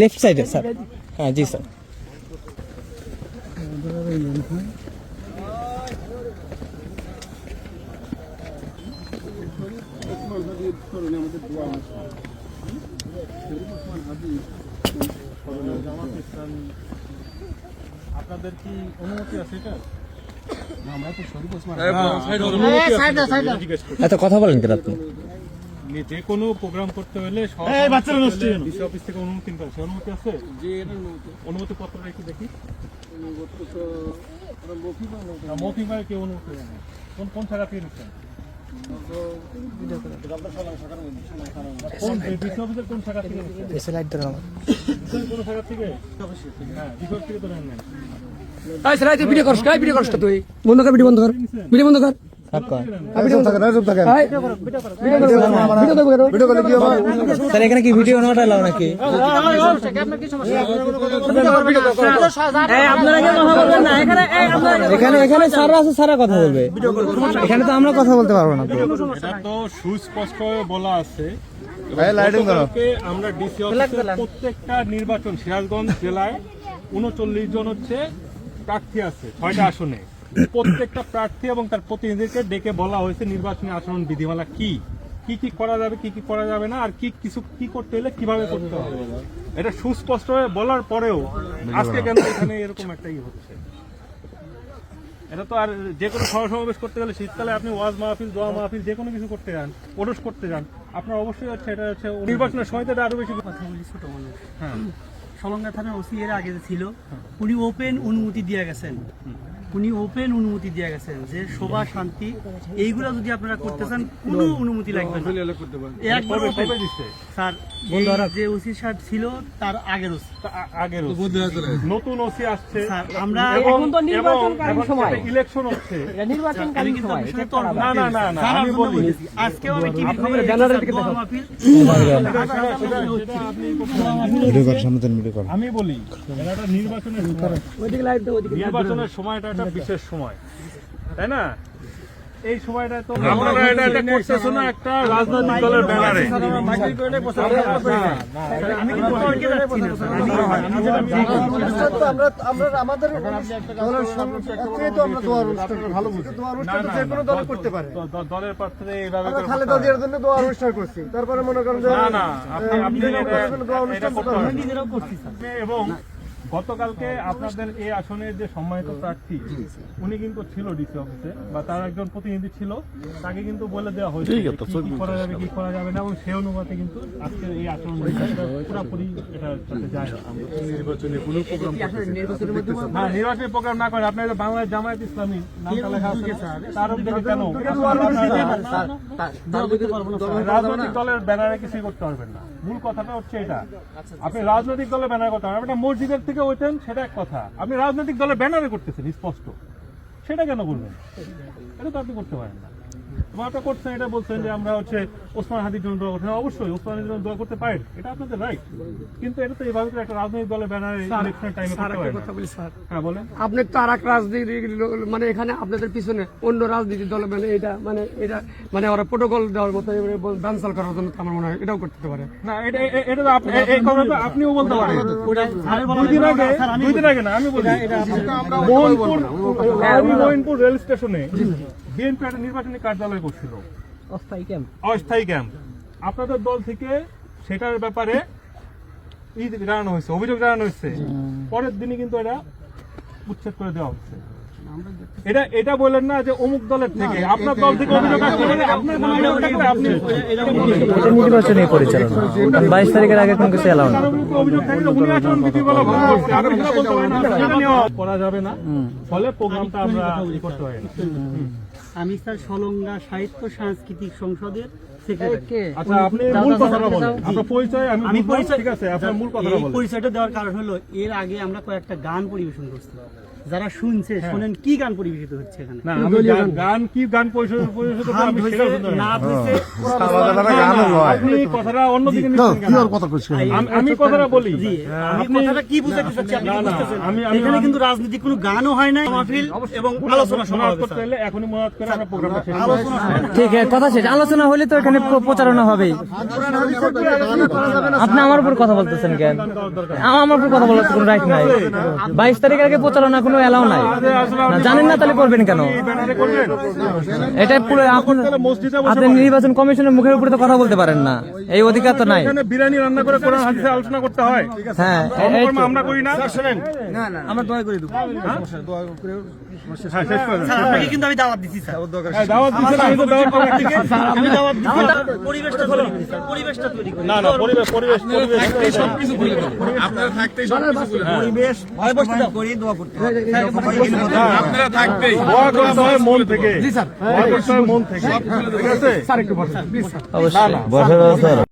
Left side है sir. हाँ जी sir. আপনাদের কি অনুমতি আছে এটা? এত কথা বলেন কেন আপনি? যে কোনো প্রোগ্রাম করতে হলে অফিস থেকে অনুমতি নিতে হয়। অনুমতি আছে? অনুমতি পত্রটা একটু দেখি। মৌখিক ভাবে কেউ অনুমতি দেয় না। কোন জায়গা থেকে নিচ্ছেন? কোন শাখা থেকে ভিডিও করছ তুই বন্ধ কর, ভিডিও বন্ধ কর, ভিডিও বন্ধ কর। স্যার এখানে কি ভিডিও নেওয়াটা এলাও নাকি? এখানে এখানে স্যাররা আছে, স্যাররা কথা বলবে। এখানে তো আমরা কথা বলতে পারবো না। এটা তো সুস্পষ্ট বলা আছে। আমরা ডিসি অফিসে প্রত্যেকটা নির্বাচন সিরাজগঞ্জ জেলায় 39 জন হচ্ছে প্রার্থী আছে 6টা আসনে। প্রত্যেকটা প্রার্থী এবং তার প্রতিনিধিকে ডেকে বলা হয়েছে নির্বাচনী আচরণ বিধিমালা কি কি করা যাবে, কি করা যাবে না, আর কি করতে হলে কিভাবে করতে হবে। এটা সুস্পষ্ট বলার পরেও আজকে কেন এখানে এরকম একটাই হচ্ছে? এটা তো আর যে কোনো সমাবেশ করতে গেলে শীতকালে আপনি ওয়াজ মাহফিল, দোয়া মাহফিল যে কোনো কিছু করতে যান, ওরস করতে যান, আপনার অবশ্যই হচ্ছে এটা হচ্ছে নির্বাচনের সময় তো আরো বেশি কথা বলি। ছোট মানুষ, হ্যাঁ, সলঙ্গা থানার ওসি এর আগে ছিল, উনি ওপেন অনুমতি দিয়ে গেছেন। যে সভা শান্তি এইগুলা যদি আপনারা করতে চান কোনো অনুমতি লাগবে না। স্যার যে ওসি সাহেব ছিল তার আগের নতুন ওসি আসছে। আমরা এখন তো নির্বাচনকালীন সময়, ইলেকশন হচ্ছে, নির্বাচনকালীন সময়। না আমি বলি আজকেও আমি টিভি খবরে আমি বলি এটা নির্বাচনের সময়টা একটা বিশেষ সময়, তাই না? এই সময়টা তো আপনারা এটা করতেছ না একটা রাজনৈতিক দলের ব্যানারে। দলের প্রার্থীরা এইভাবে খালেদা জিয়ার জন্য দোয়া অনুষ্ঠান করছি, তারপরে মনে করেন এবং গতকালকে আপনাদের এই আসনের যে সম্মানিত প্রার্থী উনি কিন্তু ছিল ডিসি অফিসে, বা তার একজন প্রতিনিধি ছিল, তাকে কিন্তু বলে দেওয়া হয়েছে কি করা যাবে কি করা যাবে না, এবং সেই অনুপাতে কিন্তু আজকে এই আসন পুরোপুরি এটা যায়। নির্বাচনী কোনো প্রোগ্রাম হ্যাঁ নির্বাচনী প্রোগ্রাম না করে আপনার বাংলাদেশ জামায়াত ইসলামী নামটা লেখা আছে, তার উপরে কেন রাজনৈতিক দলের ব্যানারে কিছুই করতে পারবেন না। মূল কথাটা হচ্ছে এটা, আপনি রাজনৈতিক দলের ব্যানার করতে পারবেন, একটা মসজিদের থেকে ওইতেন সেটা এক কথা, আপনি রাজনৈতিক দলের ব্যানারে করতেছেন স্পষ্ট, সেটা কেন করবেন? এটা তো আপনি করতে পারেন না। আপনারা করছেন এটা বলছেন যে আমরা হচ্ছে ওসমান হাদির জন্য দোয়া করছেন, অবশ্যই ওসমান হাদির জন্য দোয়া করতে পারেন, এটা আপনাদের রাইট, কিন্তু এটা তো এইভাবে একটা রাজনৈতিক দলের ব্যানারে ইলেকশনের টাইমে করতে পারেন না। হ্যাঁ বলেন। আপনি তো আর এক রাজনীতি মানে এখানে আপনাদের পিছনে অন্য রাজনীতির দল মানে এটা মানে ওরা প্রোটোকল দেওয়ার মতো ক্যান্সেল করার জন্য আমার মনে হয় এটাও করতে পারে না। এটা তো আপনিও বলতে পারেন। দুই দিন আগে না আমি বলি মোহিনপুর রেল স্টেশনে বিএনপি একটা নির্বাচনী কার্যালয় করছিল, অস্থায়ী ক্যাম্প। আপনাদের দল থেকে সেটার ব্যাপারে জানানো হয়েছে, অভিযোগ জানানো হয়েছে, পরের দিনই কিন্তু এটা উচ্ছেদ করে দেওয়া হচ্ছে। এটা বলেন না যে অমুক দলের থেকে, আপনার দল থেকে অভিযোগ আসছে, আপনার আপনি নির্বাচনী পরিচালনা 22 তারিখের আগে কোনো কিছু এলাও না। অভিযোগ থাকলে উনি আচরণ বিধিমালা ভঙ্গ করছে, আপনি সেটা বলতে পারেন না, সেটা নেওয়া করা যাবে না, ফলে প্রোগ্রামটা আমরা করতে পারি না। আমি স্যার সলঙ্গা সাহিত্য সাংস্কৃতিক সংসদের সেক্রেটারি। আচ্ছা আপনি মূল কথাটা বলেন, আপনার পরিচয় আমি পরিচয়, ঠিক আছে, আপনার মূল কথাটা বলেন। পরিচয়টা দেওয়ার কারণ হলো এর আগে আমরা কয়েকটা গান পরিবেশন করছি, যারা শুনছে শোনেন কি গান পরিবেশিত হচ্ছে এখানে। না আমি গান কি গান পরিবেশিত আমি সেটা শুনতে না হইছে আপনি কথাটা অন্যদিকে নিচ্ছেন কেন? আমি কথাটা বলি। আমি কথাটা কি বুঝাতে চাচ্ছি আপনি না, না, বুঝতেছেন? আমি- এখানে কিন্তু রাজনীতি কোনো গানও হয় নাই, মাহফিল এবং আলোচনা সভা মনোনয়ন হবে, করতে স্যার। হলে এখনই মনোনয়ন করে আমরা প্রোগ্রামটা শেষ করব। ঠিক আছে, কথা শেষ। আলোচনা হলে তো এখানে প্রচারণা হবেই। আপনি আমার উপর কথা বলতেছেন কেন? আমার উপর কথা বলার তো কোনো রাইট নাই। 22 তারিখের আগে প্রচারণা কোনো এলাও নাই। না, জানেন না তাহলে করবেন কেন? এই ব্যানারে করবেন? এটা পুরো তাহলে মসজিদে বসে আপনি নির্বাচন কমিশনের মুখের উপরে তো কথা বলতে পারেন না, এই অধিকার তো নাই। এখানে বিরিয়ানি রান্না করে কোরআন হাদিসে আলোচনা করতে হয়। হ্যাঁ, ধর্মকর্ম আমরা করি না। শুনেন, আমরা দয়া করে দেবো। হ্যাঁ, শেষ করে দেন। স্যার, আপনাকে কিন্তু আমি দাওয়াত দিচ্ছি, স্যার। হ্যাঁ, দাওয়াত দিচ্ছেন, আমি তো দাওয়াত করে রাখছি। আমি দাওয়াত দিচ্ছি, পরিবেশটা তৈরি করি, স্যার। পরিবেশটা তৈরি করি। না, না, পরিবেশ পরিবেশ দোয়া করতে হয় মন থেকে। দোয়া করতে হয় মন থেকে। ঠিক আছে? স্যার একটু বসেন প্লিজ স্যার। অবশ্যই।